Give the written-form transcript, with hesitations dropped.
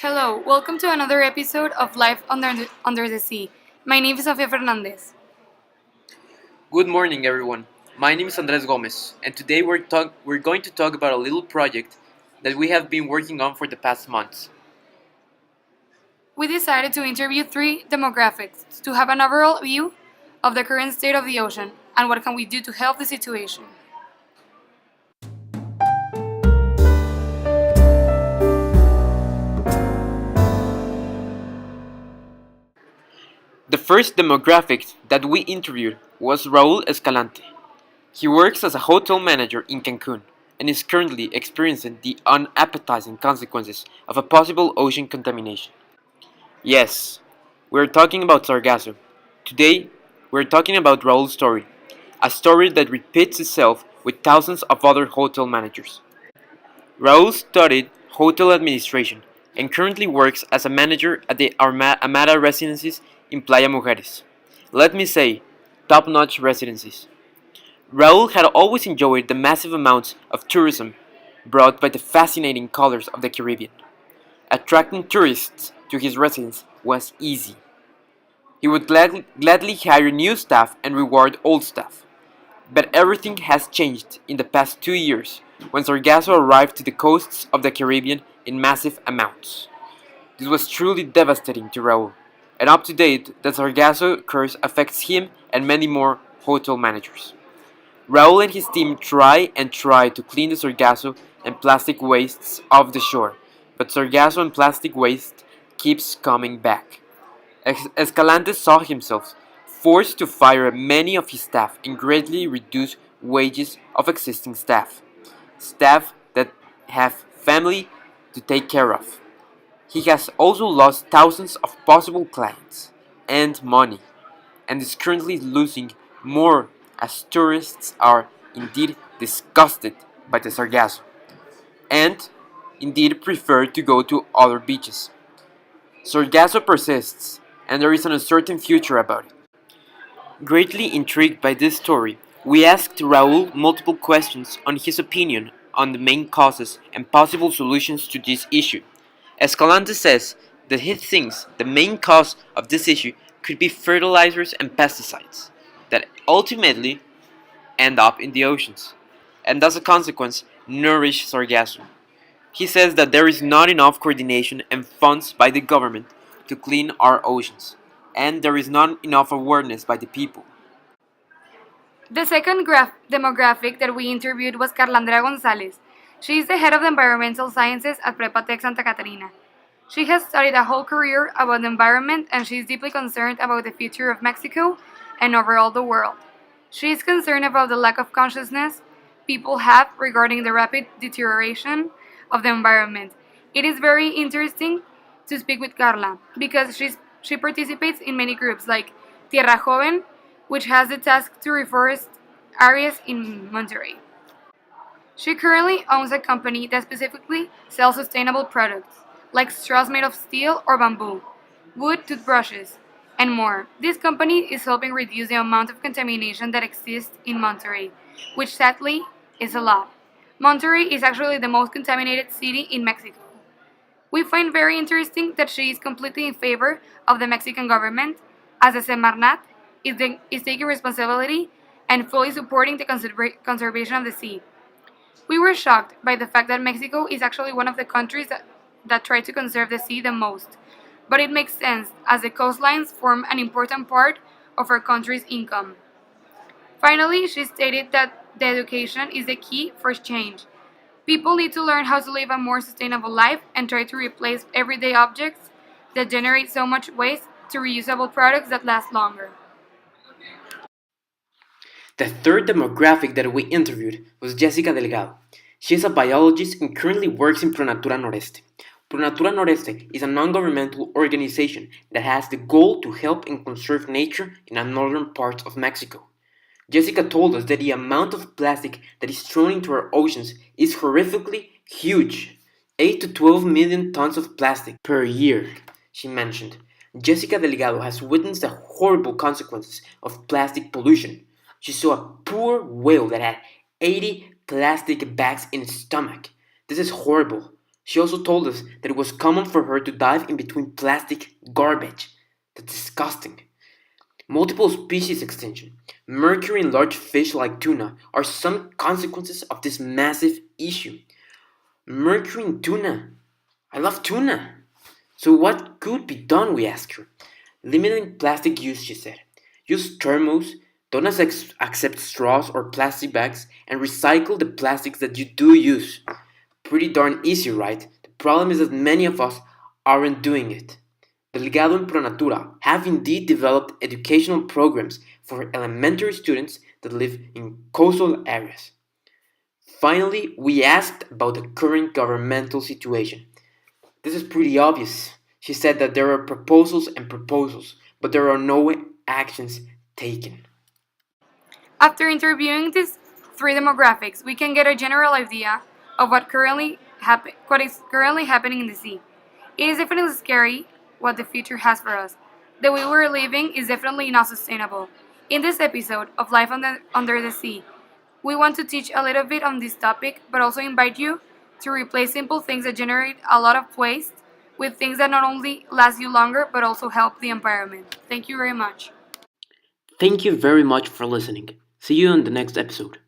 Hello, welcome to another episode of Life Under the Sea. My name is Sofia Fernandez. Good morning, everyone. My name is Andres Gomez, and today we're going to talk about a little project that we have been working on for the past months. We decided to interview three demographics to have an overall view of the current state of the ocean and what can we do to help the situation. The first demographic that we interviewed was Raul Escalante. He works as a hotel manager in Cancun and is currently experiencing the unappetizing consequences of a possible ocean contamination. Yes, we're talking about Sargasso. Today, we're talking about Raul's story, a story that repeats itself with thousands of other hotel managers. Raul studied hotel administration and currently works as a manager at the Amada residences in Playa Mujeres. Let me say, top-notch residences. Raul had always enjoyed the massive amounts of tourism brought by the fascinating colors of the Caribbean. Attracting tourists to his residence was easy. He would gladly hire new staff and reward old staff. But everything has changed in the past 2 years when Sargasso arrived to the coasts of the Caribbean in massive amounts. This was truly devastating to Raul, and up to date, the Sargasso curse affects him and many more hotel managers. Raul and his team try to clean the Sargasso and plastic wastes off the shore, but Sargasso and plastic waste keeps coming back. Escalante saw himself forced to fire many of his staff and greatly reduce wages of existing staff that have family to take care of. He has also lost thousands of possible clients and money, and is currently losing more as tourists are indeed disgusted by the Sargasso, and indeed prefer to go to other beaches. Sargasso persists, and there is an uncertain future about it. Greatly intrigued by this story, we asked Raul multiple questions on his opinion on the main causes and possible solutions to this issue. Escalante says that he thinks the main cause of this issue could be fertilizers and pesticides that ultimately end up in the oceans, and as a consequence, nourish Sargasso. He says that there is not enough coordination and funds by the government to clean our oceans, and there is not enough awareness by the people. The second demographic that we interviewed was Carlandra Gonzalez. She is the head of environmental sciences at Prepatec Santa Catarina. She has studied a whole career about the environment and she is deeply concerned about the future of Mexico and overall the world. She is concerned about the lack of consciousness people have regarding the rapid deterioration of the environment. It is very interesting to speak with Carla because she participates in many groups like Tierra Joven, which has the task to reforest areas in Monterrey. She currently owns a company that specifically sells sustainable products, like straws made of steel or bamboo, wood toothbrushes, and more. This company is helping reduce the amount of contamination that exists in Monterrey, which sadly is a lot. Monterrey is actually the most contaminated city in Mexico. We find very interesting that she is completely in favor of the Mexican government, as the Semarnat is taking responsibility and fully supporting the conservation of the sea. We were shocked by the fact that Mexico is actually one of the countries that try to conserve the sea the most, but it makes sense as the coastlines form an important part of our country's income. Finally, she stated that the education is the key for change. People need to learn how to live a more sustainable life and try to replace everyday objects that generate so much waste to reusable products that last longer. The third demographic that we interviewed was Jessica Delgado. She is a biologist and currently works in Pronatura Noreste. Pronatura Noreste is a non-governmental organization that has the goal to help and conserve nature in the northern parts of Mexico. Jessica told us that the amount of plastic that is thrown into our oceans is horrifically huge. 8 to 12 million tons of plastic per year, she mentioned. Jessica Delgado has witnessed the horrible consequences of plastic pollution. She saw a poor whale that had 80 plastic bags in its stomach. This is horrible. She also told us that it was common for her to dive in between plastic garbage. That's disgusting. Multiple species extinction, mercury in large fish like tuna are some consequences of this massive issue. Mercury in tuna. I love tuna. So what could be done, we asked her. Limiting plastic use, she said. Use thermos, don't accept straws or plastic bags, and recycle the plastics that you do use. Pretty darn easy, right? The problem is that many of us aren't doing it. Delgado and Pronatura have indeed developed educational programs for elementary students that live in coastal areas. Finally, we asked about the current governmental situation. This is pretty obvious. She said that there are proposals and proposals, but there are no actions taken. After interviewing these three demographics, we can get a general idea of what is currently happening in the sea. It is definitely scary what the future has for us. The way we're living is definitely not sustainable. In this episode of Life Under the Sea, we want to teach a little bit on this topic, but also invite you to replace simple things that generate a lot of waste with things that not only last you longer, but also help the environment. Thank you very much. Thank you very much for listening. See you in the next episode.